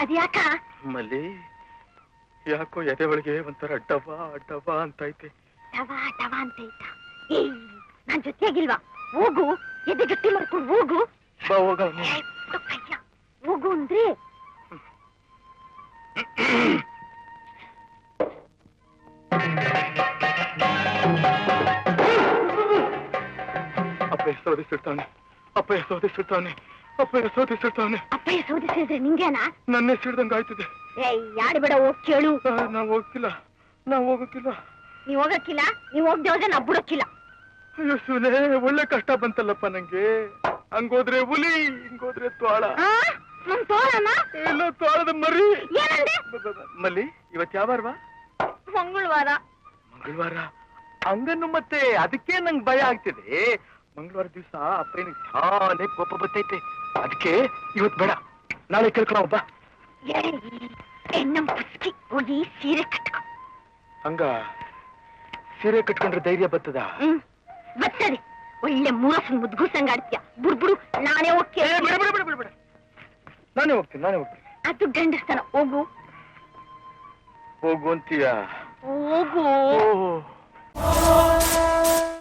ಅದ್ಯಾಕ ಮಲ್ಲಿ ಯಾಕೋ ಎದೆ ಒಳಗೆ ಒಂಥರ ಡವಾ ಡವಾ ಅಂತೈತೆ. ಡವಾ ಡವಾ ಅಂತೈತ? ಏಯ್ ನಾನ್ ಜೊತೆಯಾಗಿಲ್ವಾ? ಹೋಗು, ಎದೆ ಗಟ್ಟಿ ಮಾಡ್ಕೊಂಡು ಹೋಗು. ಬಾ ಹೋಗ. ಹೋಗು ಅಂದ್ರೆ ಅಪ್ಪಯ್ಯ ಸೋದಿಸಿರ್ತಾನೆ, ಅಪ್ಪಯ್ಯ ಸೋದಿಸಿರ್ತಾನೆ, ಅಪ್ಪಯ್ಯ ಸೋದಿಸಿರ್ತಾನೆ. ಅಪ್ಪಯ್ಯ ಸೋದಿಸಿದ್ರೆ ನಿಂಗೇನಾ? ನನ್ನೇ ಸಿಡ್ದಂಗ ಆಯ್ತದೆ. ಏಯ್ ಯಾಡ್ಬೇಡ, ಹೋಗ್ ಕೇಳು. ನಾವ್ ಹೋಗಕ್ಕಿಲ್ಲ, ನಾವ್ ಹೋಗಕ್ಕಿಲ್ಲ. ನೀವ್ ಹೋಗಕ್ಕಿಲ್ಲ? ನೀವ್ ಹೋಗ್ದೆ ಹೋದ್ರೆ ನಾ ಬಿಡಕ್ಕಿಲ್ಲ. ಅಯ್ಯೋ ಶಿವನೇ, ಒಳ್ಳೆ ಕಷ್ಟ ಬಂತಲ್ಲಪ್ಪ ನಂಗೆ. ಹಂಗೋದ್ರೆ ಹುಲಿ, ಹಿಂಗೋದ್ರೆ ತೋಳ. ನಮ್ ತೋಳನ? ಇಲ್ಲ, ತೋಳದ ಮರಿ. ಏನಂದೆ? ಮಲ್ಲಿ, ಇವತ್ ಯಾವ ವಾರವಾ? ಮಂಗಳವಾರ. ಮಂಗಳವಾರ ಹಂಗನ್ನು ಮತ್ತೆ ಅದಕ್ಕೆ ನಂಗೆ ಭಯ ಆಗ್ತಿದೆ. ಮಂಗಳವಾರ ದಿವಸ ಅಪ್ಪನಿಗೆ ಶಾಲೆ ಕೋಪ ಬರ್ತೈತೆ. ಅದಕ್ಕೆ ಇವತ್ ಬೇಡ, ನಾಳೆ ಕೇಳ್ಕೊಳ ಒಬ್ಬ. ನಮ್ ಪುಸ್ಕಿ ಹೋಗಿ ಸೀರೆ ಕಟ್ಕೊ. ಹಂಗ ಸೀರೆ ಕಟ್ಕೊಂಡ್ರೆ ಧೈರ್ಯ ಬರ್ತದ? ಬರ್ತದೆ. ಒಳ್ಳೆ ಮೂರಫ್ ಮುದ್ಗುಸಂಗ ಆಡ್ತೀಯ. ಬುಡ್ಬುಡು, ನಾನೇ ಹೋಗ್ತೀನಿ. ನಾನೇ ಹೋಗ್ತೀನಿ. ಅದು ಗಂಡಸ್ತನ. ಹೋಗು ಹೋಗು ಅಂತೀಯ? ಹೋಗು.